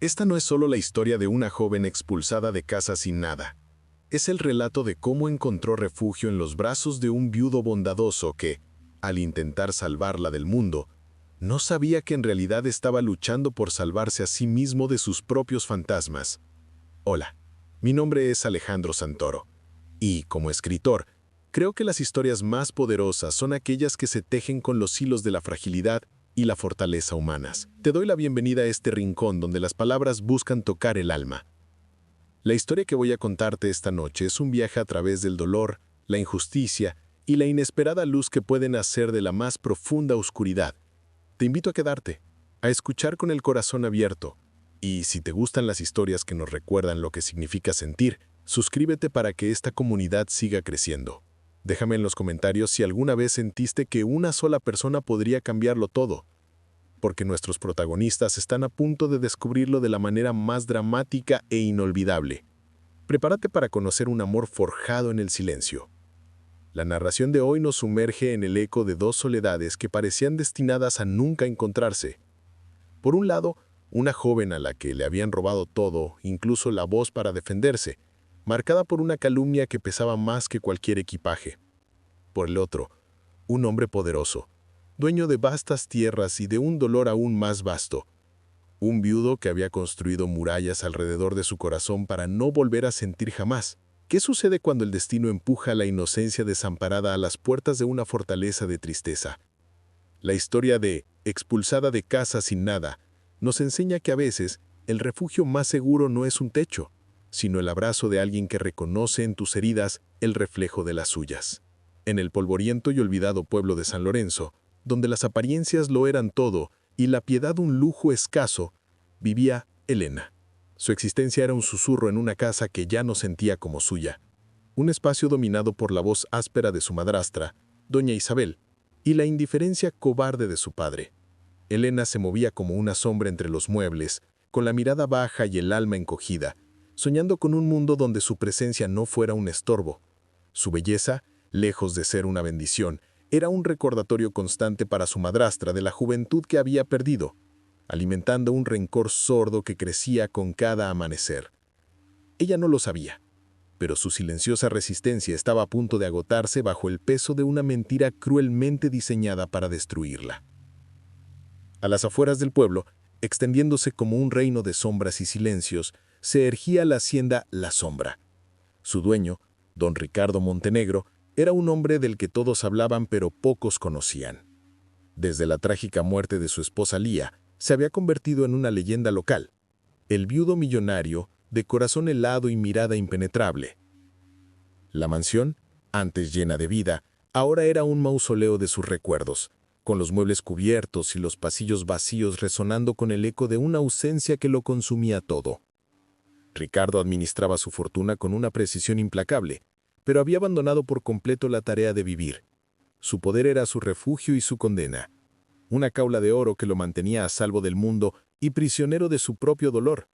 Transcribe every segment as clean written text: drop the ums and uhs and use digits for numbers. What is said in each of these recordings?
Esta no es solo la historia de una joven expulsada de casa sin nada. Es el relato de cómo encontró refugio en los brazos de un viudo bondadoso que, al intentar salvarla del mundo, no sabía que en realidad estaba luchando por salvarse a sí mismo de sus propios fantasmas. Hola, mi nombre es Alejandro Santoro, y, como escritor, creo que las historias más poderosas son aquellas que se tejen con los hilos de la fragilidad y la fortaleza humanas. Te doy la bienvenida a este rincón donde las palabras buscan tocar el alma. La historia que voy a contarte esta noche es un viaje a través del dolor, la injusticia y la inesperada luz que pueden hacer de la más profunda oscuridad. Te invito a quedarte, a escuchar con el corazón abierto, y si te gustan las historias que nos recuerdan lo que significa sentir, suscríbete para que esta comunidad siga creciendo. Déjame en los comentarios si alguna vez sentiste que una sola persona podría cambiarlo todo, porque nuestros protagonistas están a punto de descubrirlo de la manera más dramática e inolvidable. Prepárate para conocer un amor forjado en el silencio. La narración de hoy nos sumerge en el eco de dos soledades que parecían destinadas a nunca encontrarse. Por un lado, una joven a la que le habían robado todo, incluso la voz para defenderse, marcada por una calumnia que pesaba más que cualquier equipaje. Por el otro, un hombre poderoso, dueño de vastas tierras y de un dolor aún más vasto. Un viudo que había construido murallas alrededor de su corazón para no volver a sentir jamás. ¿Qué sucede cuando el destino empuja a la inocencia desamparada a las puertas de una fortaleza de tristeza? La historia de Expulsada de casa sin nada nos enseña que a veces el refugio más seguro no es un techo, sino el abrazo de alguien que reconoce en tus heridas el reflejo de las suyas. En el polvoriento y olvidado pueblo de San Lorenzo, donde las apariencias lo eran todo y la piedad un lujo escaso, vivía Elena. Su existencia era un susurro en una casa que ya no sentía como suya. Un espacio dominado por la voz áspera de su madrastra, doña Isabel, y la indiferencia cobarde de su padre. Elena se movía como una sombra entre los muebles, con la mirada baja y el alma encogida, soñando con un mundo donde su presencia no fuera un estorbo. Su belleza, lejos de ser una bendición, era un recordatorio constante para su madrastra de la juventud que había perdido, alimentando un rencor sordo que crecía con cada amanecer. Ella no lo sabía, pero su silenciosa resistencia estaba a punto de agotarse bajo el peso de una mentira cruelmente diseñada para destruirla. A las afueras del pueblo, extendiéndose como un reino de sombras y silencios, se erguía la hacienda La Sombra. Su dueño, don Ricardo Montenegro, era un hombre del que todos hablaban pero pocos conocían. Desde la trágica muerte de su esposa Lía, se había convertido en una leyenda local. El viudo millonario, de corazón helado y mirada impenetrable. La mansión, antes llena de vida, ahora era un mausoleo de sus recuerdos, con los muebles cubiertos y los pasillos vacíos resonando con el eco de una ausencia que lo consumía todo. Ricardo administraba su fortuna con una precisión implacable, pero había abandonado por completo la tarea de vivir. Su poder era su refugio y su condena. Una jaula de oro que lo mantenía a salvo del mundo y prisionero de su propio dolor.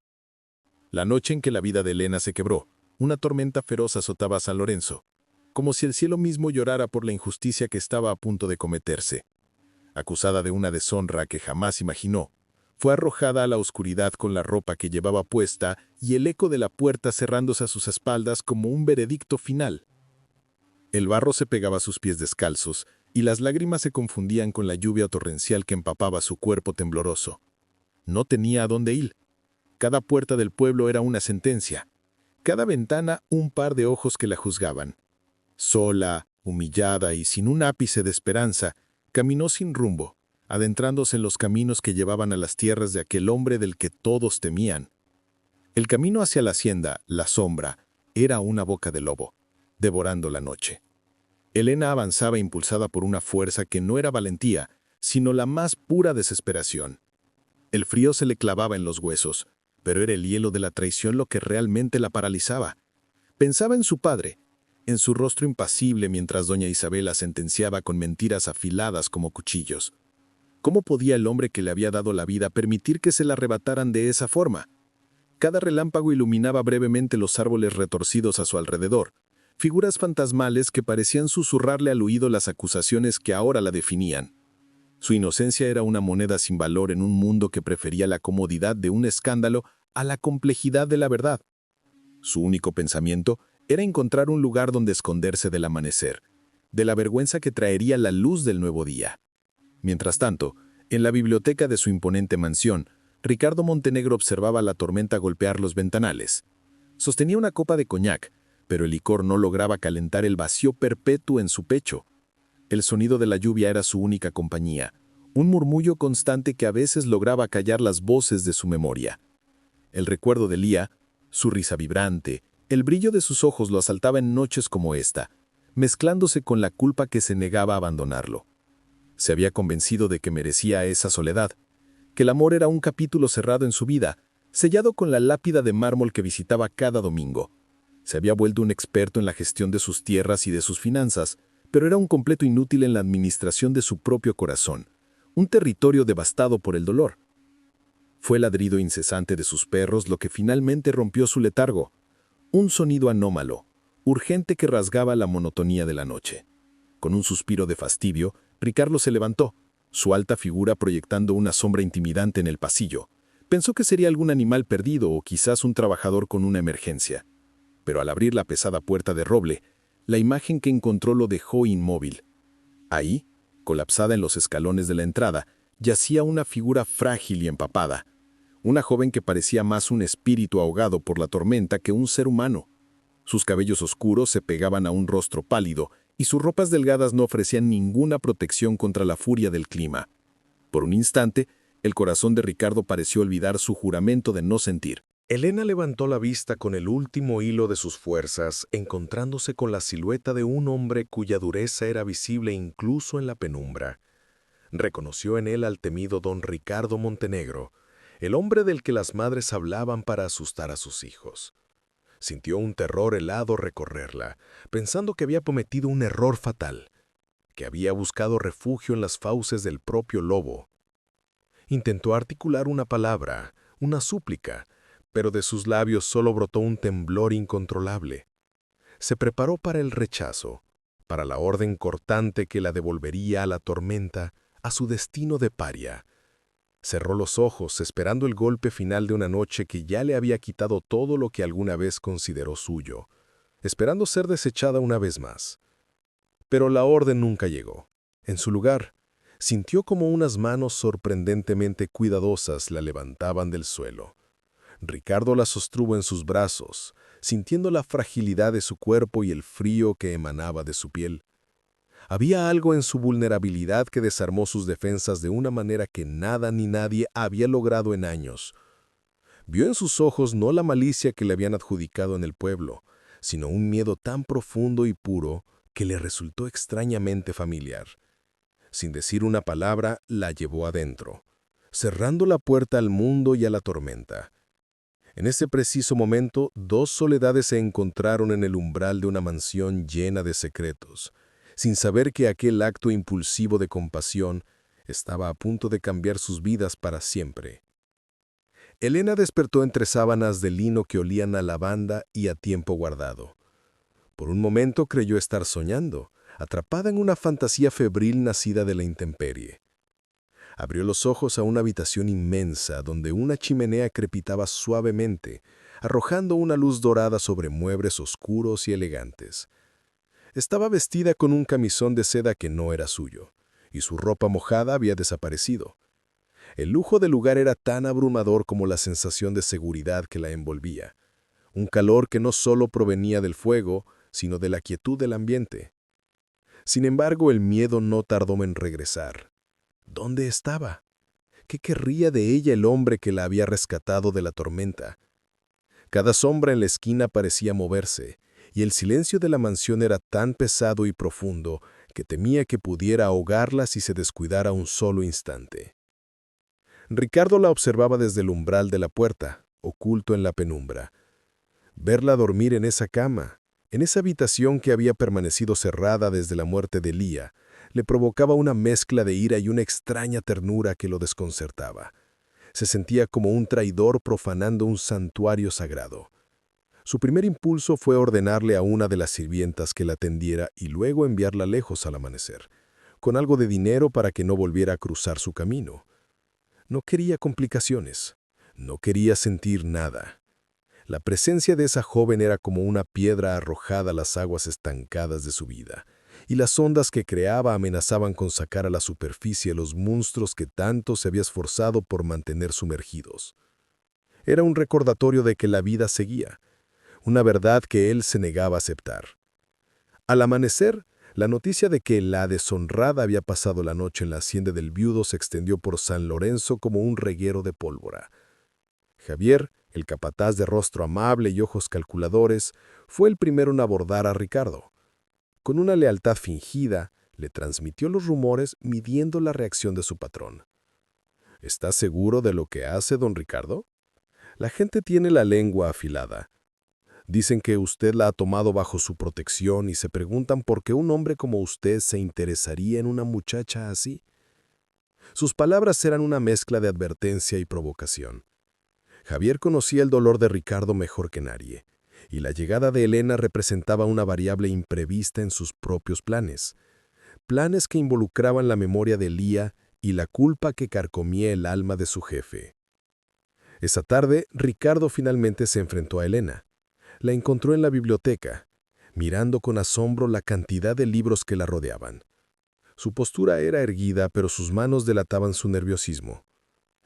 La noche en que la vida de Elena se quebró, una tormenta feroz azotaba a San Lorenzo, como si el cielo mismo llorara por la injusticia que estaba a punto de cometerse. Acusada de una deshonra que jamás imaginó, fue arrojada a la oscuridad con la ropa que llevaba puesta y el eco de la puerta cerrándose a sus espaldas como un veredicto final. El barro se pegaba a sus pies descalzos y las lágrimas se confundían con la lluvia torrencial que empapaba su cuerpo tembloroso. No tenía a dónde ir. Cada puerta del pueblo era una sentencia. Cada ventana un par de ojos que la juzgaban. Sola, humillada y sin un ápice de esperanza, caminó sin rumbo, adentrándose en los caminos que llevaban a las tierras de aquel hombre del que todos temían. El camino hacia la hacienda, La Sombra, era una boca de lobo, devorando la noche. Elena avanzaba impulsada por una fuerza que no era valentía, sino la más pura desesperación. El frío se le clavaba en los huesos, pero era el hielo de la traición lo que realmente la paralizaba. Pensaba en su padre, en su rostro impasible mientras doña Isabel la sentenciaba con mentiras afiladas como cuchillos. ¿Cómo podía el hombre que le había dado la vida permitir que se la arrebataran de esa forma? Cada relámpago iluminaba brevemente los árboles retorcidos a su alrededor, figuras fantasmales que parecían susurrarle al oído las acusaciones que ahora la definían. Su inocencia era una moneda sin valor en un mundo que prefería la comodidad de un escándalo a la complejidad de la verdad. Su único pensamiento era encontrar un lugar donde esconderse del amanecer, de la vergüenza que traería la luz del nuevo día. Mientras tanto, en la biblioteca de su imponente mansión, Ricardo Montenegro observaba la tormenta golpear los ventanales. Sostenía una copa de coñac, pero el licor no lograba calentar el vacío perpetuo en su pecho. El sonido de la lluvia era su única compañía, un murmullo constante que a veces lograba callar las voces de su memoria. El recuerdo de Lía, su risa vibrante, el brillo de sus ojos lo asaltaba en noches como esta, mezclándose con la culpa que se negaba a abandonarlo. Se había convencido de que merecía esa soledad, que el amor era un capítulo cerrado en su vida, sellado con la lápida de mármol que visitaba cada domingo. Se había vuelto un experto en la gestión de sus tierras y de sus finanzas, pero era un completo inútil en la administración de su propio corazón, un territorio devastado por el dolor. Fue el ladrido incesante de sus perros lo que finalmente rompió su letargo, un sonido anómalo, urgente que rasgaba la monotonía de la noche. Con un suspiro de fastidio, Ricardo se levantó, su alta figura proyectando una sombra intimidante en el pasillo. Pensó que sería algún animal perdido o quizás un trabajador con una emergencia. Pero al abrir la pesada puerta de roble, la imagen que encontró lo dejó inmóvil. Ahí, colapsada en los escalones de la entrada, yacía una figura frágil y empapada. Una joven que parecía más un espíritu ahogado por la tormenta que un ser humano. Sus cabellos oscuros se pegaban a un rostro pálido y sus ropas delgadas no ofrecían ninguna protección contra la furia del clima. Por un instante, el corazón de Ricardo pareció olvidar su juramento de no sentir. Elena levantó la vista con el último hilo de sus fuerzas, encontrándose con la silueta de un hombre cuya dureza era visible incluso en la penumbra. Reconoció en él al temido don Ricardo Montenegro, el hombre del que las madres hablaban para asustar a sus hijos. Sintió un terror helado recorrerla, pensando que había cometido un error fatal, que había buscado refugio en las fauces del propio lobo. Intentó articular una palabra, una súplica, pero de sus labios solo brotó un temblor incontrolable. Se preparó para el rechazo, para la orden cortante que la devolvería a la tormenta, a su destino de paria. Cerró los ojos esperando el golpe final de una noche que ya le había quitado todo lo que alguna vez consideró suyo, esperando ser desechada una vez más. Pero la orden nunca llegó. En su lugar, sintió como unas manos sorprendentemente cuidadosas la levantaban del suelo. Ricardo la sostuvo en sus brazos, sintiendo la fragilidad de su cuerpo y el frío que emanaba de su piel. Había algo en su vulnerabilidad que desarmó sus defensas de una manera que nada ni nadie había logrado en años. Vio en sus ojos no la malicia que le habían adjudicado en el pueblo, sino un miedo tan profundo y puro que le resultó extrañamente familiar. Sin decir una palabra, la llevó adentro, cerrando la puerta al mundo y a la tormenta. En ese preciso momento, dos soledades se encontraron en el umbral de una mansión llena de secretos, sin saber que aquel acto impulsivo de compasión estaba a punto de cambiar sus vidas para siempre. Elena despertó entre sábanas de lino que olían a lavanda y a tiempo guardado. Por un momento creyó estar soñando, atrapada en una fantasía febril nacida de la intemperie. Abrió los ojos a una habitación inmensa donde una chimenea crepitaba suavemente, arrojando una luz dorada sobre muebles oscuros y elegantes. Estaba vestida con un camisón de seda que no era suyo, y su ropa mojada había desaparecido. El lujo del lugar era tan abrumador como la sensación de seguridad que la envolvía, un calor que no solo provenía del fuego, sino de la quietud del ambiente. Sin embargo, el miedo no tardó en regresar. ¿Dónde estaba? ¿Qué querría de ella el hombre que la había rescatado de la tormenta? Cada sombra en la esquina parecía moverse, y el silencio de la mansión era tan pesado y profundo que temía que pudiera ahogarla si se descuidara un solo instante. Ricardo la observaba desde el umbral de la puerta, oculto en la penumbra. Verla dormir en esa cama, en esa habitación que había permanecido cerrada desde la muerte de Lía, le provocaba una mezcla de ira y una extraña ternura que lo desconcertaba. Se sentía como un traidor profanando un santuario sagrado. Su primer impulso fue ordenarle a una de las sirvientas que la atendiera y luego enviarla lejos al amanecer, con algo de dinero para que no volviera a cruzar su camino. No quería complicaciones, no quería sentir nada. La presencia de esa joven era como una piedra arrojada a las aguas estancadas de su vida, y las ondas que creaba amenazaban con sacar a la superficie los monstruos que tanto se había esforzado por mantener sumergidos. Era un recordatorio de que la vida seguía, una verdad que él se negaba a aceptar. Al amanecer, la noticia de que la deshonrada había pasado la noche en la hacienda del viudo se extendió por San Lorenzo como un reguero de pólvora. Javier, el capataz de rostro amable y ojos calculadores, fue el primero en abordar a Ricardo. Con una lealtad fingida, le transmitió los rumores midiendo la reacción de su patrón. ¿Está seguro de lo que hace, don Ricardo? La gente tiene la lengua afilada. Dicen que usted la ha tomado bajo su protección y se preguntan por qué un hombre como usted se interesaría en una muchacha así. Sus palabras eran una mezcla de advertencia y provocación. Javier conocía el dolor de Ricardo mejor que nadie, y la llegada de Elena representaba una variable imprevista en sus propios planes. Planes que involucraban la memoria de Lía y la culpa que carcomía el alma de su jefe. Esa tarde, Ricardo finalmente se enfrentó a Elena. La encontró en la biblioteca, mirando con asombro la cantidad de libros que la rodeaban. Su postura era erguida, pero sus manos delataban su nerviosismo.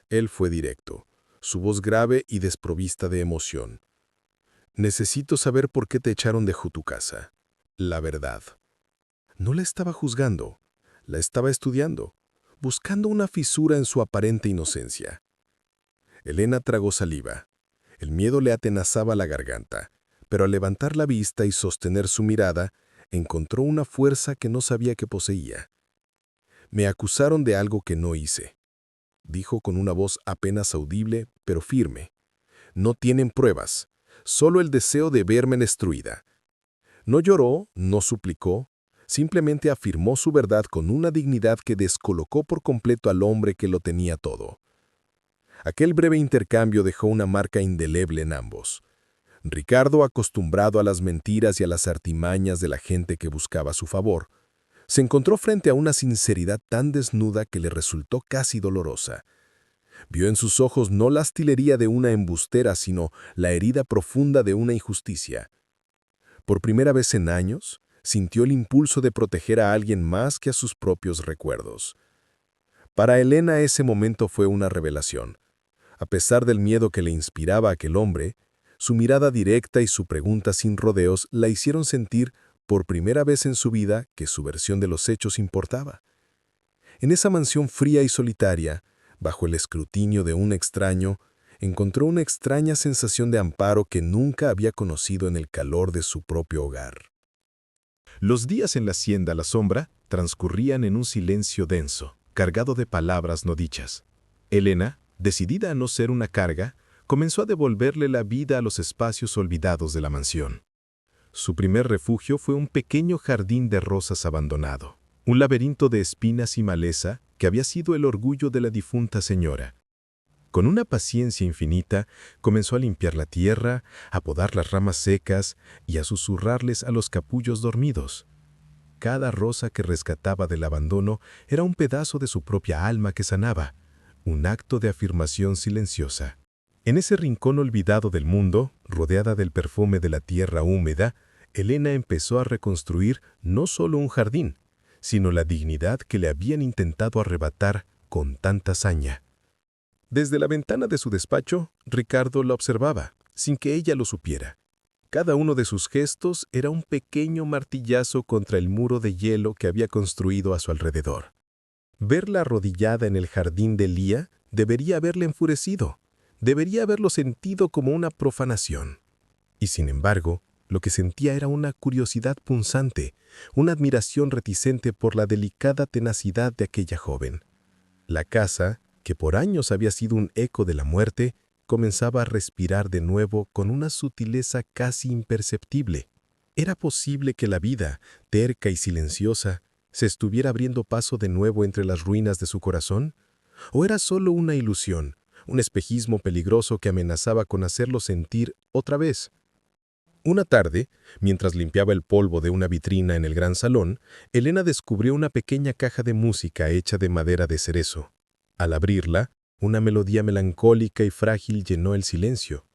Él fue directo, su voz grave y desprovista de emoción. «Necesito saber por qué te echaron de tu casa. La verdad». No la estaba juzgando, la estaba estudiando, buscando una fisura en su aparente inocencia. Elena tragó saliva. El miedo le atenazaba la garganta, pero al levantar la vista y sostener su mirada, encontró una fuerza que no sabía que poseía. «Me acusaron de algo que no hice», dijo con una voz apenas audible, pero firme. «No tienen pruebas, solo el deseo de verme destruida». No lloró, no suplicó, simplemente afirmó su verdad con una dignidad que descolocó por completo al hombre que lo tenía todo. Aquel breve intercambio dejó una marca indeleble en ambos. Ricardo, acostumbrado a las mentiras y a las artimañas de la gente que buscaba su favor, se encontró frente a una sinceridad tan desnuda que le resultó casi dolorosa. Vio en sus ojos no la astilería de una embustera, sino la herida profunda de una injusticia. Por primera vez en años, sintió el impulso de proteger a alguien más que a sus propios recuerdos. Para Elena ese momento fue una revelación. A pesar del miedo que le inspiraba aquel hombre, su mirada directa y su pregunta sin rodeos la hicieron sentir, por primera vez en su vida, que su versión de los hechos importaba. En esa mansión fría y solitaria, bajo el escrutinio de un extraño, encontró una extraña sensación de amparo que nunca había conocido en el calor de su propio hogar. Los días en la hacienda a la sombra transcurrían en un silencio denso, cargado de palabras no dichas. Elena, decidida a no ser una carga, comenzó a devolverle la vida a los espacios olvidados de la mansión. Su primer refugio fue un pequeño jardín de rosas abandonado, un laberinto de espinas y maleza que había sido el orgullo de la difunta señora. Con una paciencia infinita, comenzó a limpiar la tierra, a podar las ramas secas y a susurrarles a los capullos dormidos. Cada rosa que rescataba del abandono era un pedazo de su propia alma que sanaba, un acto de afirmación silenciosa. En ese rincón olvidado del mundo, rodeada del perfume de la tierra húmeda, Elena empezó a reconstruir no solo un jardín, sino la dignidad que le habían intentado arrebatar con tanta saña. Desde la ventana de su despacho, Ricardo la observaba, sin que ella lo supiera. Cada uno de sus gestos era un pequeño martillazo contra el muro de hielo que había construido a su alrededor. Verla arrodillada en el jardín de Lía debería haberle enfurecido, debería haberlo sentido como una profanación. Y sin embargo, lo que sentía era una curiosidad punzante, una admiración reticente por la delicada tenacidad de aquella joven. La casa, que por años había sido un eco de la muerte, comenzaba a respirar de nuevo con una sutileza casi imperceptible. ¿Era posible que la vida, terca y silenciosa, se estuviera abriendo paso de nuevo entre las ruinas de su corazón? ¿O era solo una ilusión, un espejismo peligroso que amenazaba con hacerlo sentir otra vez? Una tarde, mientras limpiaba el polvo de una vitrina en el gran salón, Elena descubrió una pequeña caja de música hecha de madera de cerezo. Al abrirla, una melodía melancólica y frágil llenó el silencio.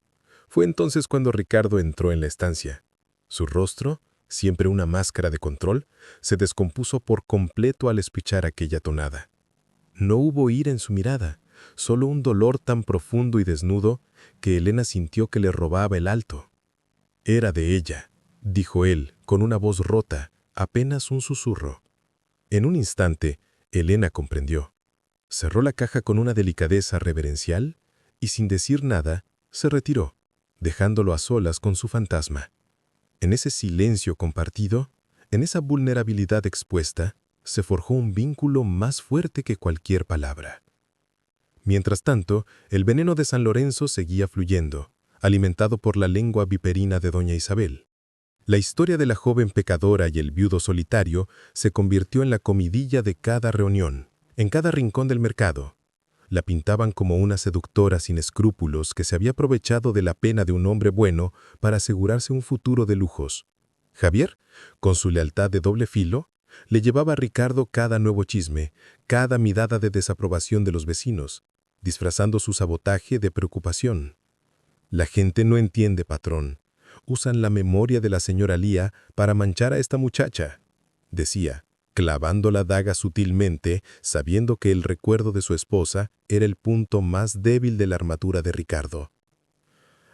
Fue entonces cuando Ricardo entró en la estancia. Su rostro, siempre una máscara de control, se descompuso por completo al escuchar aquella tonada. No hubo ira en su mirada, solo un dolor tan profundo y desnudo que Elena sintió que le robaba el alto. «Era de ella», dijo él, con una voz rota, apenas un susurro. En un instante, Elena comprendió. Cerró la caja con una delicadeza reverencial y, sin decir nada, se retiró, dejándolo a solas con su fantasma. En ese silencio compartido, en esa vulnerabilidad expuesta, se forjó un vínculo más fuerte que cualquier palabra. Mientras tanto, el veneno de San Lorenzo seguía fluyendo, alimentado por la lengua viperina de doña Isabel. La historia de la joven pecadora y el viudo solitario se convirtió en la comidilla de cada reunión, en cada rincón del mercado. La pintaban como una seductora sin escrúpulos que se había aprovechado de la pena de un hombre bueno para asegurarse un futuro de lujos. Javier, con su lealtad de doble filo, le llevaba a Ricardo cada nuevo chisme, cada mirada de desaprobación de los vecinos, disfrazando su sabotaje de preocupación. «La gente no entiende, patrón. Usan la memoria de la señora Lía para manchar a esta muchacha», decía, clavando la daga sutilmente, sabiendo que el recuerdo de su esposa era el punto más débil de la armadura de Ricardo.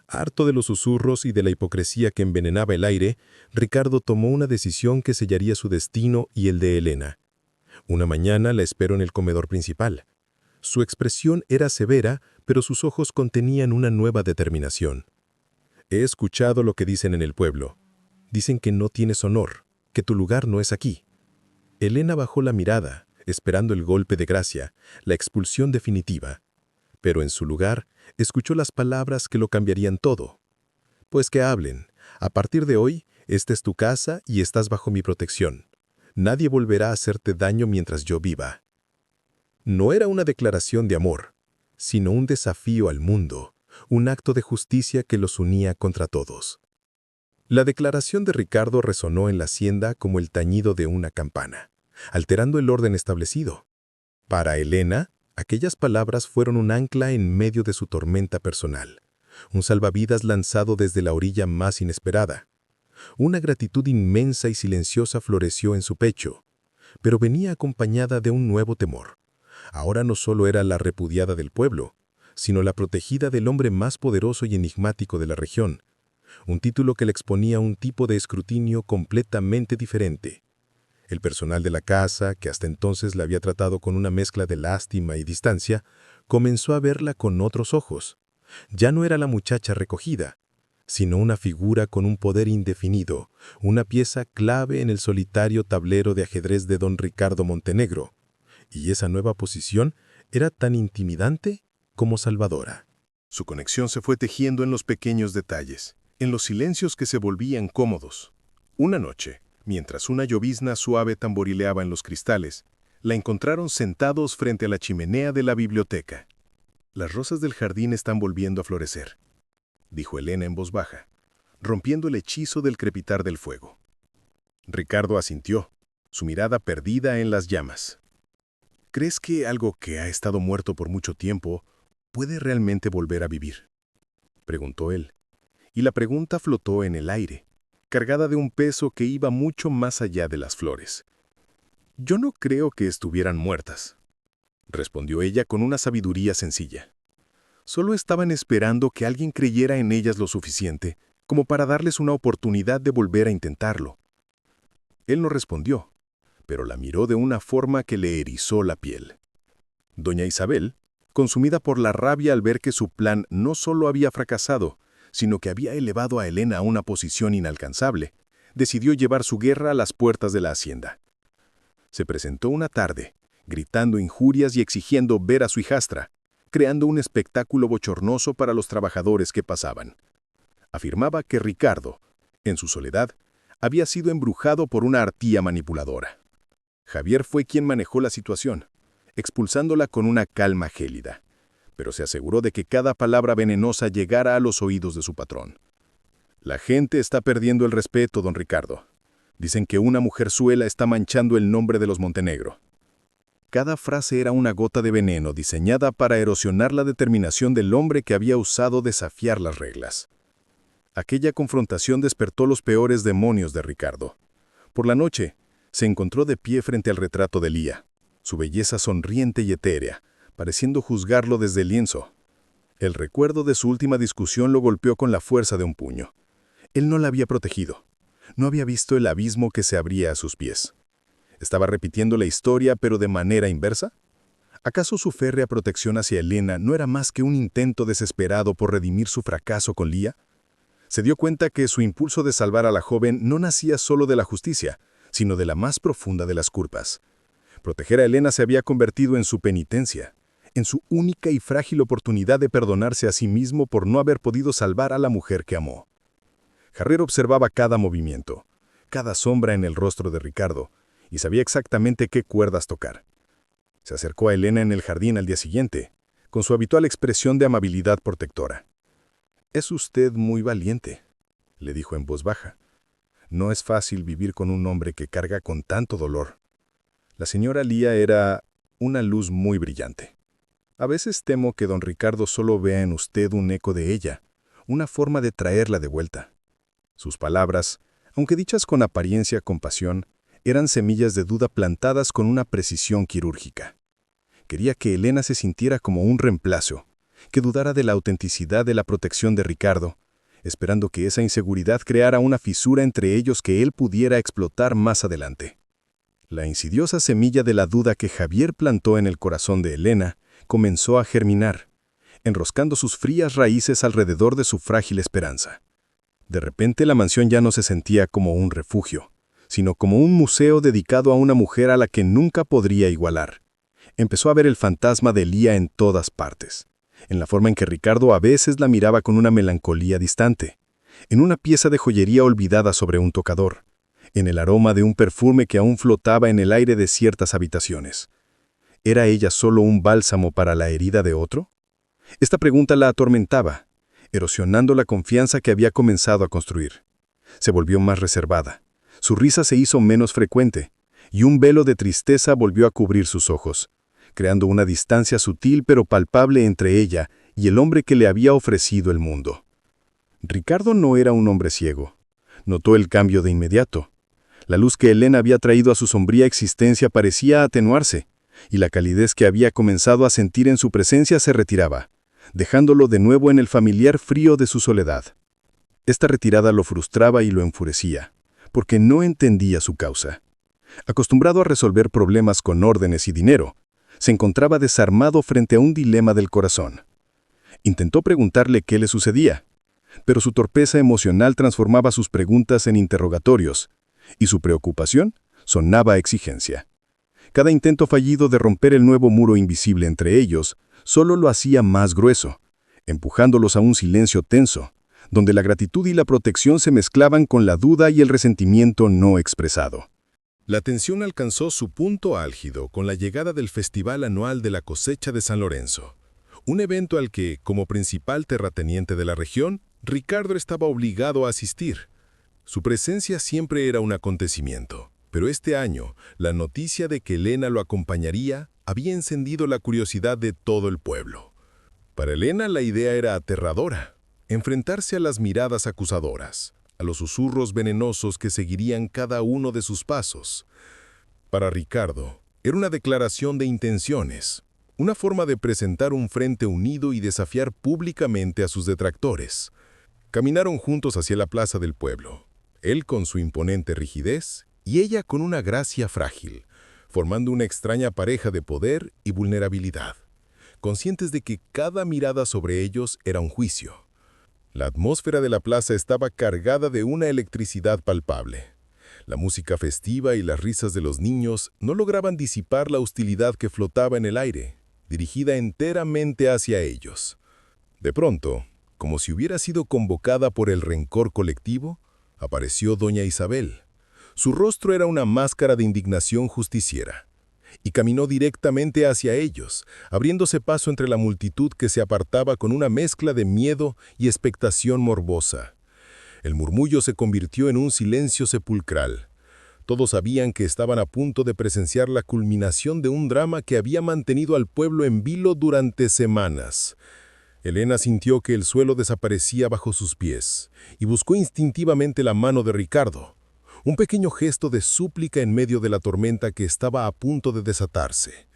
Harto de los susurros y de la hipocresía que envenenaba el aire, Ricardo tomó una decisión que sellaría su destino y el de Elena. Una mañana la esperó en el comedor principal. Su expresión era severa, pero sus ojos contenían una nueva determinación. «He escuchado lo que dicen en el pueblo. Dicen que no tienes honor, que tu lugar no es aquí». Elena bajó la mirada, esperando el golpe de gracia, la expulsión definitiva. Pero en su lugar, escuchó las palabras que lo cambiarían todo. «Pues que hablen. A partir de hoy, esta es tu casa y estás bajo mi protección. Nadie volverá a hacerte daño mientras yo viva». No era una declaración de amor, sino un desafío al mundo, un acto de justicia que los unía contra todos. La declaración de Ricardo resonó en la hacienda como el tañido de una campana, alterando el orden establecido. Para Elena, aquellas palabras fueron un ancla en medio de su tormenta personal, un salvavidas lanzado desde la orilla más inesperada. Una gratitud inmensa y silenciosa floreció en su pecho, pero venía acompañada de un nuevo temor. Ahora no solo era la repudiada del pueblo, sino la protegida del hombre más poderoso y enigmático de la región, un título que le exponía a un tipo de escrutinio completamente diferente. El personal de la casa, que hasta entonces la había tratado con una mezcla de lástima y distancia, comenzó a verla con otros ojos. Ya no era la muchacha recogida, sino una figura con un poder indefinido, una pieza clave en el solitario tablero de ajedrez de don Ricardo Montenegro. Y esa nueva posición era tan intimidante como salvadora. Su conexión se fue tejiendo en los pequeños detalles, en los silencios que se volvían cómodos. Una noche, mientras una llovizna suave tamborileaba en los cristales, la encontraron sentados frente a la chimenea de la biblioteca. «Las rosas del jardín están volviendo a florecer», dijo Elena en voz baja, rompiendo el hechizo del crepitar del fuego. Ricardo asintió, su mirada perdida en las llamas. «¿Crees que algo que ha estado muerto por mucho tiempo puede realmente volver a vivir?», preguntó él, y la pregunta flotó en el aire, cargada de un peso que iba mucho más allá de las flores. «Yo no creo que estuvieran muertas», respondió ella con una sabiduría sencilla. «Solo estaban esperando que alguien creyera en ellas lo suficiente como para darles una oportunidad de volver a intentarlo». Él no respondió, pero la miró de una forma que le erizó la piel. Doña Isabel, consumida por la rabia al ver que su plan no solo había fracasado, sino que había elevado a Elena a una posición inalcanzable, decidió llevar su guerra a las puertas de la hacienda. Se presentó una tarde, gritando injurias y exigiendo ver a su hijastra, creando un espectáculo bochornoso para los trabajadores que pasaban. Afirmaba que Ricardo, en su soledad, había sido embrujado por una artía manipuladora. Javier fue quien manejó la situación, expulsándola con una calma gélida, pero se aseguró de que cada palabra venenosa llegara a los oídos de su patrón. La gente está perdiendo el respeto, don Ricardo. Dicen que una mujerzuela está manchando el nombre de los Montenegro. Cada frase era una gota de veneno diseñada para erosionar la determinación del hombre que había osado desafiar las reglas. Aquella confrontación despertó los peores demonios de Ricardo. Por la noche, se encontró de pie frente al retrato de Lía, su belleza sonriente y etérea, pareciendo juzgarlo desde el lienzo. El recuerdo de su última discusión lo golpeó con la fuerza de un puño. Él no la había protegido. No había visto el abismo que se abría a sus pies. ¿Estaba repitiendo la historia, pero de manera inversa? ¿Acaso su férrea protección hacia Elena no era más que un intento desesperado por redimir su fracaso con Lía? Se dio cuenta que su impulso de salvar a la joven no nacía solo de la justicia, sino de la más profunda de las culpas. Proteger a Elena se había convertido en su penitencia, en su única y frágil oportunidad de perdonarse a sí mismo por no haber podido salvar a la mujer que amó. Harrer observaba cada movimiento, cada sombra en el rostro de Ricardo, y sabía exactamente qué cuerdas tocar. Se acercó a Elena en el jardín al día siguiente, con su habitual expresión de amabilidad protectora. «Es usted muy valiente», le dijo en voz baja. «No es fácil vivir con un hombre que carga con tanto dolor». La señora Lía era una luz muy brillante. A veces temo que don Ricardo solo vea en usted un eco de ella, una forma de traerla de vuelta. Sus palabras, aunque dichas con apariencia compasión, eran semillas de duda plantadas con una precisión quirúrgica. Quería que Elena se sintiera como un reemplazo, que dudara de la autenticidad de la protección de Ricardo, esperando que esa inseguridad creara una fisura entre ellos que él pudiera explotar más adelante. La insidiosa semilla de la duda que Javier plantó en el corazón de Elena comenzó a germinar, enroscando sus frías raíces alrededor de su frágil esperanza. De repente la mansión ya no se sentía como un refugio, sino como un museo dedicado a una mujer a la que nunca podría igualar. Empezó a ver el fantasma de Lía en todas partes, en la forma en que Ricardo a veces la miraba con una melancolía distante, en una pieza de joyería olvidada sobre un tocador, en el aroma de un perfume que aún flotaba en el aire de ciertas habitaciones. ¿Era ella solo un bálsamo para la herida de otro? Esta pregunta la atormentaba, erosionando la confianza que había comenzado a construir. Se volvió más reservada. Su risa se hizo menos frecuente, y un velo de tristeza volvió a cubrir sus ojos, creando una distancia sutil pero palpable entre ella y el hombre que le había ofrecido el mundo. Ricardo no era un hombre ciego. Notó el cambio de inmediato. La luz que Elena había traído a su sombría existencia parecía atenuarse, y la calidez que había comenzado a sentir en su presencia se retiraba, dejándolo de nuevo en el familiar frío de su soledad. Esta retirada lo frustraba y lo enfurecía, porque no entendía su causa. Acostumbrado a resolver problemas con órdenes y dinero, se encontraba desarmado frente a un dilema del corazón. Intentó preguntarle qué le sucedía, pero su torpeza emocional transformaba sus preguntas en interrogatorios, y su preocupación sonaba a exigencia. Cada intento fallido de romper el nuevo muro invisible entre ellos solo lo hacía más grueso, empujándolos a un silencio tenso, donde la gratitud y la protección se mezclaban con la duda y el resentimiento no expresado. La tensión alcanzó su punto álgido con la llegada del Festival Anual de la Cosecha de San Lorenzo, un evento al que, como principal terrateniente de la región, Ricardo estaba obligado a asistir. Su presencia siempre era un acontecimiento, pero este año, la noticia de que Elena lo acompañaría había encendido la curiosidad de todo el pueblo. Para Elena la idea era aterradora, enfrentarse a las miradas acusadoras, a los susurros venenosos que seguirían cada uno de sus pasos. Para Ricardo, era una declaración de intenciones, una forma de presentar un frente unido y desafiar públicamente a sus detractores. Caminaron juntos hacia la plaza del pueblo, él con su imponente rigidez y ella con una gracia frágil, formando una extraña pareja de poder y vulnerabilidad, conscientes de que cada mirada sobre ellos era un juicio. La atmósfera de la plaza estaba cargada de una electricidad palpable. La música festiva y las risas de los niños no lograban disipar la hostilidad que flotaba en el aire, dirigida enteramente hacia ellos. De pronto, como si hubiera sido convocada por el rencor colectivo, apareció doña Isabel. Su rostro era una máscara de indignación justiciera, y caminó directamente hacia ellos, abriéndose paso entre la multitud que se apartaba con una mezcla de miedo y expectación morbosa. El murmullo se convirtió en un silencio sepulcral. Todos sabían que estaban a punto de presenciar la culminación de un drama que había mantenido al pueblo en vilo durante semanas. Elena sintió que el suelo desaparecía bajo sus pies y buscó instintivamente la mano de Ricardo, un pequeño gesto de súplica en medio de la tormenta que estaba a punto de desatarse.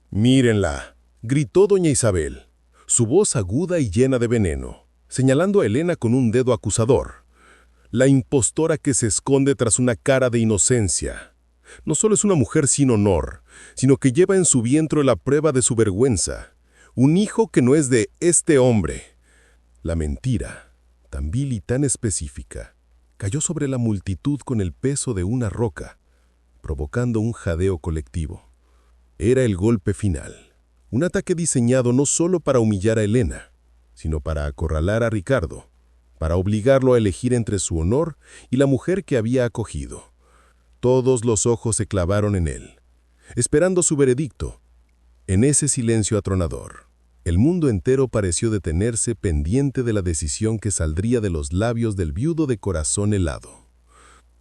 «Mírenla», gritó doña Isabel, su voz aguda y llena de veneno, señalando a Elena con un dedo acusador. La impostora que se esconde tras una cara de inocencia. No solo es una mujer sin honor, sino que lleva en su vientre la prueba de su vergüenza. Un hijo que no es de este hombre. La mentira, tan vil y tan específica, cayó sobre la multitud con el peso de una roca, provocando un jadeo colectivo. Era el golpe final. Un ataque diseñado no solo para humillar a Elena, sino para acorralar a Ricardo, para obligarlo a elegir entre su honor y la mujer que había acogido. Todos los ojos se clavaron en él, esperando su veredicto. En ese silencio atronador, el mundo entero pareció detenerse pendiente de la decisión que saldría de los labios del viudo de corazón helado.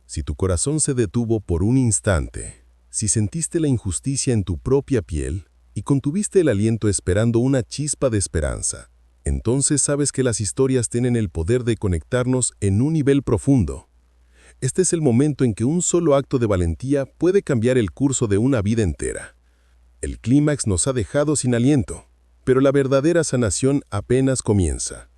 Si tu corazón se detuvo por un instante, si sentiste la injusticia en tu propia piel y contuviste el aliento esperando una chispa de esperanza, entonces sabes que las historias tienen el poder de conectarnos en un nivel profundo. Este es el momento en que un solo acto de valentía puede cambiar el curso de una vida entera. El clímax nos ha dejado sin aliento, pero la verdadera sanación apenas comienza.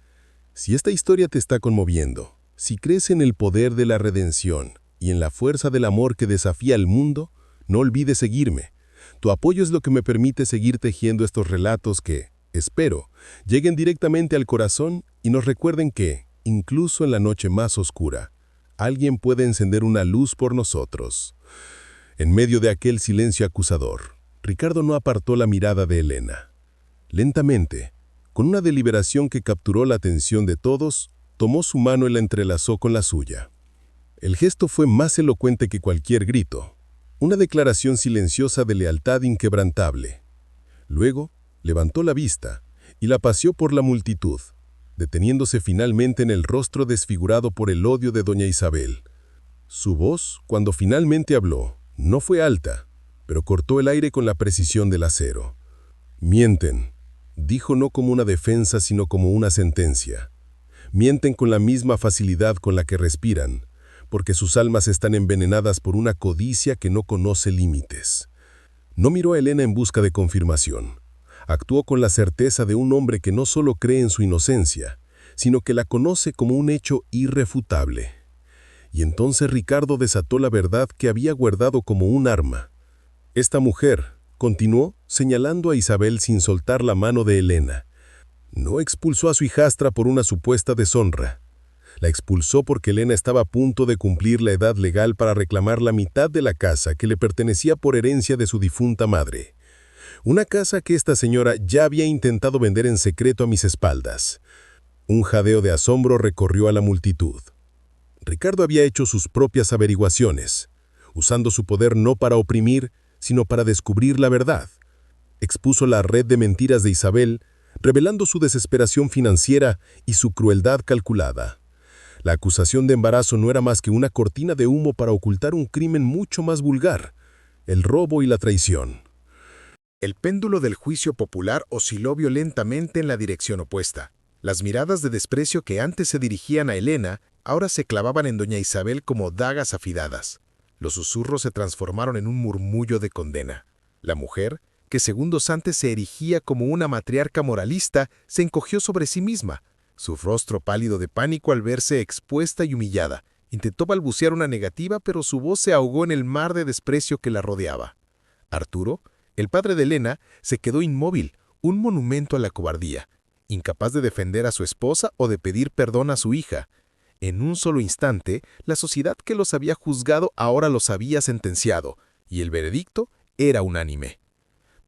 Si esta historia te está conmoviendo, si crees en el poder de la redención y en la fuerza del amor que desafía al mundo, no olvides seguirme. Tu apoyo es lo que me permite seguir tejiendo estos relatos que, espero, lleguen directamente al corazón y nos recuerden que, incluso en la noche más oscura, alguien puede encender una luz por nosotros. En medio de aquel silencio acusador, Ricardo no apartó la mirada de Elena. Lentamente, con una deliberación que capturó la atención de todos, tomó su mano y la entrelazó con la suya. El gesto fue más elocuente que cualquier grito, una declaración silenciosa de lealtad inquebrantable. Luego, levantó la vista y la paseó por la multitud, deteniéndose finalmente en el rostro desfigurado por el odio de doña Isabel. Su voz, cuando finalmente habló, no fue alta, pero cortó el aire con la precisión del acero. «Mienten», dijo no como una defensa sino como una sentencia. Mienten con la misma facilidad con la que respiran, porque sus almas están envenenadas por una codicia que no conoce límites. No miró a Elena en busca de confirmación. Actuó con la certeza de un hombre que no solo cree en su inocencia, sino que la conoce como un hecho irrefutable. Y entonces Ricardo desató la verdad que había guardado como un arma. Esta mujer, continuó, señalando a Isabel sin soltar la mano de Elena, no expulsó a su hijastra por una supuesta deshonra. La expulsó porque Elena estaba a punto de cumplir la edad legal para reclamar la mitad de la casa que le pertenecía por herencia de su difunta madre. Una casa que esta señora ya había intentado vender en secreto a mis espaldas. Un jadeo de asombro recorrió a la multitud. Ricardo había hecho sus propias averiguaciones, usando su poder no para oprimir, sino para descubrir la verdad. Expuso la red de mentiras de Isabel, revelando su desesperación financiera y su crueldad calculada. La acusación de embarazo no era más que una cortina de humo para ocultar un crimen mucho más vulgar, el robo y la traición. El péndulo del juicio popular osciló violentamente en la dirección opuesta. Las miradas de desprecio que antes se dirigían a Elena, ahora se clavaban en doña Isabel como dagas afiladas. Los susurros se transformaron en un murmullo de condena. La mujer, que segundos antes se erigía como una matriarca moralista, se encogió sobre sí misma. Su rostro pálido de pánico al verse expuesta y humillada. Intentó balbucear una negativa, pero su voz se ahogó en el mar de desprecio que la rodeaba. Arturo, el padre de Elena, se quedó inmóvil, un monumento a la cobardía, incapaz de defender a su esposa o de pedir perdón a su hija. En un solo instante, la sociedad que los había juzgado ahora los había sentenciado, y el veredicto era unánime.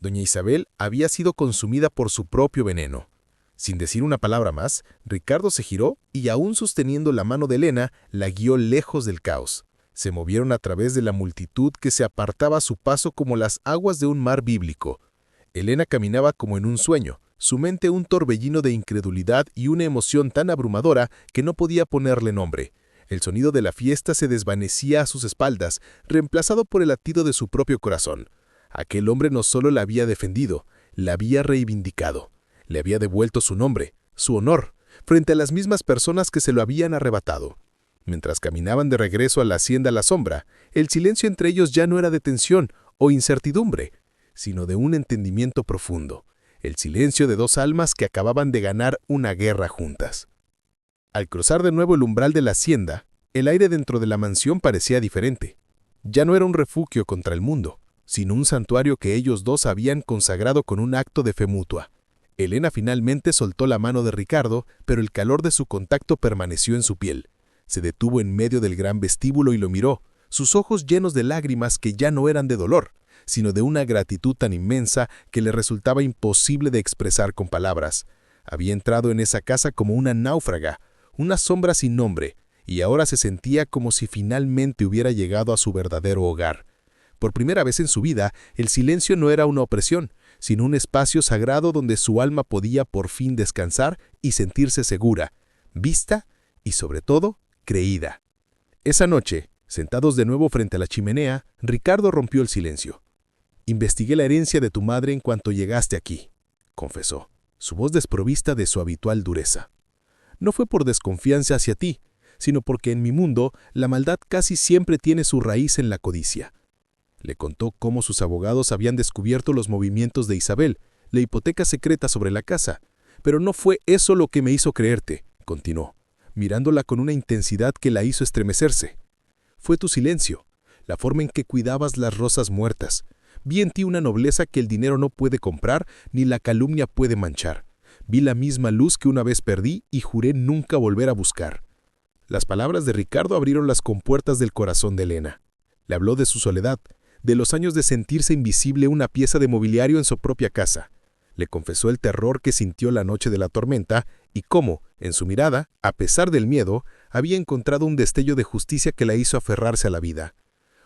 Doña Isabel había sido consumida por su propio veneno. Sin decir una palabra más, Ricardo se giró y, aún sosteniendo la mano de Elena, la guió lejos del caos. Se movieron a través de la multitud que se apartaba a su paso como las aguas de un mar bíblico. Elena caminaba como en un sueño, su mente un torbellino de incredulidad y una emoción tan abrumadora que no podía ponerle nombre. El sonido de la fiesta se desvanecía a sus espaldas, reemplazado por el latido de su propio corazón. Aquel hombre no solo la había defendido, la había reivindicado. Le había devuelto su nombre, su honor, frente a las mismas personas que se lo habían arrebatado. Mientras caminaban de regreso a la hacienda La Sombra, el silencio entre ellos ya no era de tensión o incertidumbre, sino de un entendimiento profundo. El silencio de dos almas que acababan de ganar una guerra juntas. Al cruzar de nuevo el umbral de la hacienda, el aire dentro de la mansión parecía diferente. Ya no era un refugio contra el mundo, sino un santuario que ellos dos habían consagrado con un acto de fe mutua. Elena finalmente soltó la mano de Ricardo, pero el calor de su contacto permaneció en su piel. Se detuvo en medio del gran vestíbulo y lo miró, sus ojos llenos de lágrimas que ya no eran de dolor, sino de una gratitud tan inmensa que le resultaba imposible de expresar con palabras. Había entrado en esa casa como una náufraga, una sombra sin nombre, y ahora se sentía como si finalmente hubiera llegado a su verdadero hogar. Por primera vez en su vida, el silencio no era una opresión, sino un espacio sagrado donde su alma podía por fin descansar y sentirse segura, vista y, sobre todo, creída. Esa noche, sentados de nuevo frente a la chimenea, Ricardo rompió el silencio. «Investigué la herencia de tu madre en cuanto llegaste aquí», confesó, su voz desprovista de su habitual dureza. «No fue por desconfianza hacia ti, sino porque en mi mundo la maldad casi siempre tiene su raíz en la codicia». Le contó cómo sus abogados habían descubierto los movimientos de Isabel, la hipoteca secreta sobre la casa. «Pero no fue eso lo que me hizo creerte», continuó, mirándola con una intensidad que la hizo estremecerse. «Fue tu silencio, la forma en que cuidabas las rosas muertas. Vi en ti una nobleza que el dinero no puede comprar ni la calumnia puede manchar. Vi la misma luz que una vez perdí y juré nunca volver a buscar». Las palabras de Ricardo abrieron las compuertas del corazón de Elena. Le habló de su soledad, de los años de sentirse invisible una pieza de mobiliario en su propia casa. Le confesó el terror que sintió la noche de la tormenta y cómo, en su mirada, a pesar del miedo, había encontrado un destello de justicia que la hizo aferrarse a la vida.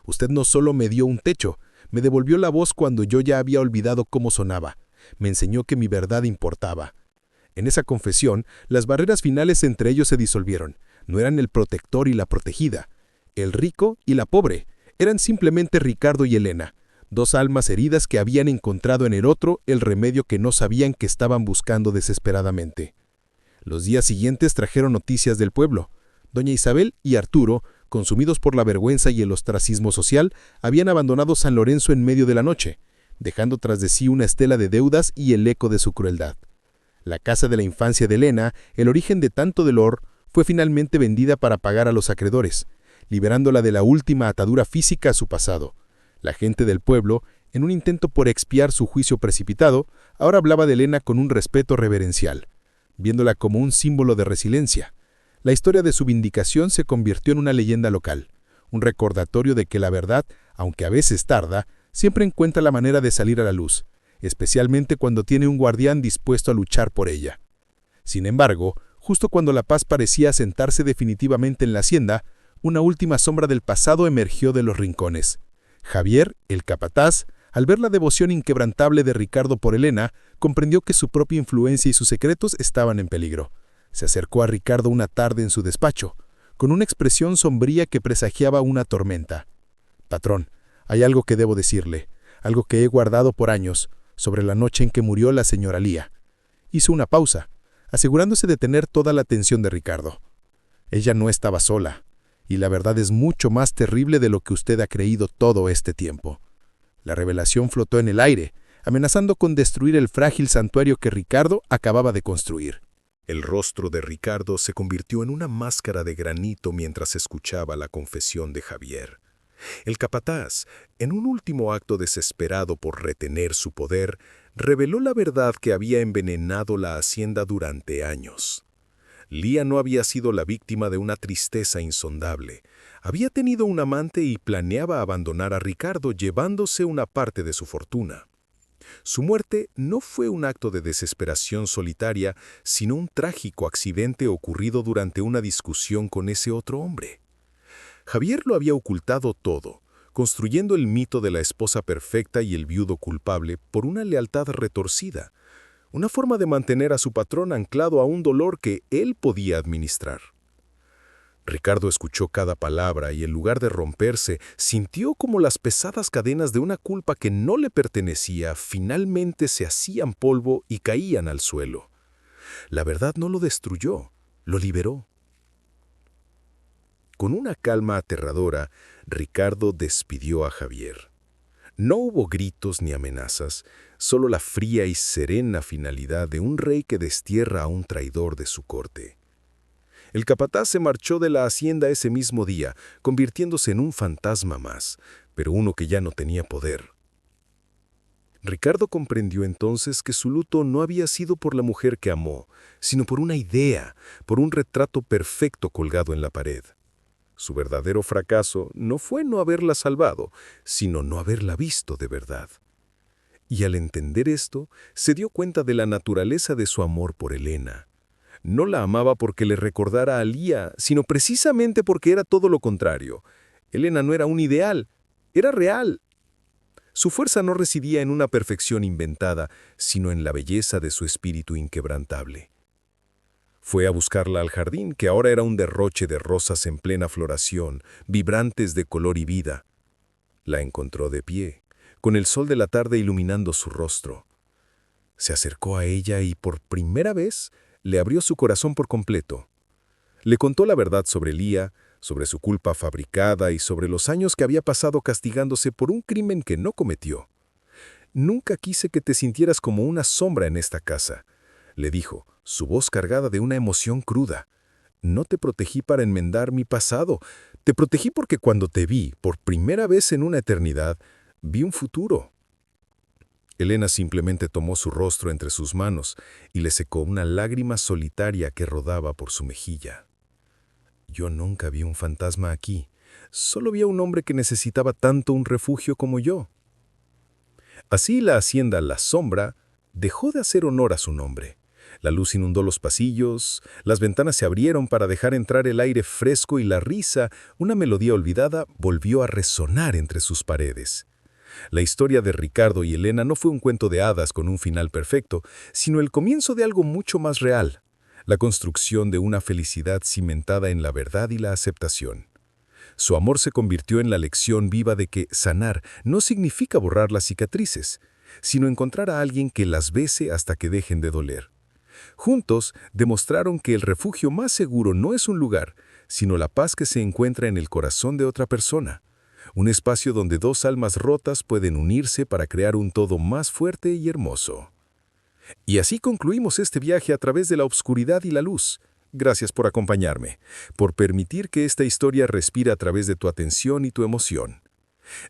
«Usted no solo me dio un techo, me devolvió la voz cuando yo ya había olvidado cómo sonaba. Me enseñó que mi verdad importaba». En esa confesión, las barreras finales entre ellos se disolvieron. No eran el protector y la protegida, el rico y la pobre. Eran simplemente Ricardo y Elena, dos almas heridas que habían encontrado en el otro el remedio que no sabían que estaban buscando desesperadamente. Los días siguientes trajeron noticias del pueblo. Doña Isabel y Arturo, consumidos por la vergüenza y el ostracismo social, habían abandonado San Lorenzo en medio de la noche, dejando tras de sí una estela de deudas y el eco de su crueldad. La casa de la infancia de Elena, el origen de tanto dolor, fue finalmente vendida para pagar a los acreedores, liberándola de la última atadura física a su pasado. La gente del pueblo, en un intento por expiar su juicio precipitado, ahora hablaba de Elena con un respeto reverencial, viéndola como un símbolo de resiliencia. La historia de su vindicación se convirtió en una leyenda local, un recordatorio de que la verdad, aunque a veces tarda, siempre encuentra la manera de salir a la luz, especialmente cuando tiene un guardián dispuesto a luchar por ella. Sin embargo, justo cuando la paz parecía asentarse definitivamente en la hacienda, una última sombra del pasado emergió de los rincones. Javier, el capataz, al ver la devoción inquebrantable de Ricardo por Elena, comprendió que su propia influencia y sus secretos estaban en peligro. Se acercó a Ricardo una tarde en su despacho, con una expresión sombría que presagiaba una tormenta. «Patrón, hay algo que debo decirle, algo que he guardado por años, sobre la noche en que murió la señora Lía». Hizo una pausa, asegurándose de tener toda la atención de Ricardo. «Ella no estaba sola, y la verdad es mucho más terrible de lo que usted ha creído todo este tiempo». La revelación flotó en el aire, amenazando con destruir el frágil santuario que Ricardo acababa de construir. El rostro de Ricardo se convirtió en una máscara de granito mientras escuchaba la confesión de Javier. El capataz, en un último acto desesperado por retener su poder, reveló la verdad que había envenenado la hacienda durante años. Lía no había sido la víctima de una tristeza insondable. Había tenido un amante y planeaba abandonar a Ricardo llevándose una parte de su fortuna. Su muerte no fue un acto de desesperación solitaria, sino un trágico accidente ocurrido durante una discusión con ese otro hombre. Javier lo había ocultado todo, construyendo el mito de la esposa perfecta y el viudo culpable por una lealtad retorcida. una forma de mantener a su patrón anclado a un dolor que él podía administrar. Ricardo escuchó cada palabra y en lugar de romperse, sintió como las pesadas cadenas de una culpa que no le pertenecía finalmente se hacían polvo y caían al suelo. La verdad no lo destruyó, lo liberó. Con una calma aterradora, Ricardo despidió a Javier. No hubo gritos ni amenazas, solo la fría y serena finalidad de un rey que destierra a un traidor de su corte. El capataz se marchó de la hacienda ese mismo día, convirtiéndose en un fantasma más, pero uno que ya no tenía poder. Ricardo comprendió entonces que su luto no había sido por la mujer que amó, sino por una idea, por un retrato perfecto colgado en la pared. Su verdadero fracaso no fue no haberla salvado, sino no haberla visto de verdad. Y al entender esto, se dio cuenta de la naturaleza de su amor por Elena. No la amaba porque le recordara a Lía, sino precisamente porque era todo lo contrario. Elena no era un ideal, era real. Su fuerza no residía en una perfección inventada, sino en la belleza de su espíritu inquebrantable. Fue a buscarla al jardín, que ahora era un derroche de rosas en plena floración, vibrantes de color y vida. La encontró de pie, con el sol de la tarde iluminando su rostro. Se acercó a ella y por primera vez le abrió su corazón por completo. Le contó la verdad sobre Lía, sobre su culpa fabricada y sobre los años que había pasado castigándose por un crimen que no cometió. «Nunca quise que te sintieras como una sombra en esta casa», le dijo, su voz cargada de una emoción cruda. «No te protegí para enmendar mi pasado, te protegí porque cuando te vi, por primera vez en una eternidad, vi un futuro». Elena simplemente tomó su rostro entre sus manos y le secó una lágrima solitaria que rodaba por su mejilla. «Yo nunca vi un fantasma aquí, solo vi a un hombre que necesitaba tanto un refugio como yo». Así la hacienda La Sombra dejó de hacer honor a su nombre. La luz inundó los pasillos, las ventanas se abrieron para dejar entrar el aire fresco y la risa, una melodía olvidada, volvió a resonar entre sus paredes. La historia de Ricardo y Elena no fue un cuento de hadas con un final perfecto, sino el comienzo de algo mucho más real, la construcción de una felicidad cimentada en la verdad y la aceptación. Su amor se convirtió en la lección viva de que sanar no significa borrar las cicatrices, sino encontrar a alguien que las bese hasta que dejen de doler. Juntos demostraron que el refugio más seguro no es un lugar, sino la paz que se encuentra en el corazón de otra persona. Un espacio donde dos almas rotas pueden unirse para crear un todo más fuerte y hermoso. Y así concluimos este viaje a través de la oscuridad y la luz. Gracias por acompañarme, por permitir que esta historia respire a través de tu atención y tu emoción.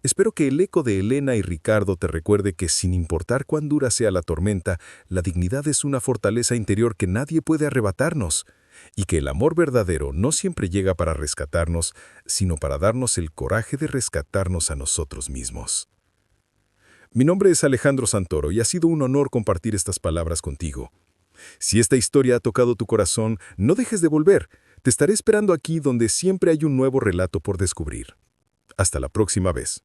Espero que el eco de Elena y Ricardo te recuerde que sin importar cuán dura sea la tormenta, la dignidad es una fortaleza interior que nadie puede arrebatarnos, y que el amor verdadero no siempre llega para rescatarnos, sino para darnos el coraje de rescatarnos a nosotros mismos. Mi nombre es Alejandro Santoro y ha sido un honor compartir estas palabras contigo. Si esta historia ha tocado tu corazón, no dejes de volver. Te estaré esperando aquí donde siempre hay un nuevo relato por descubrir. Hasta la próxima vez.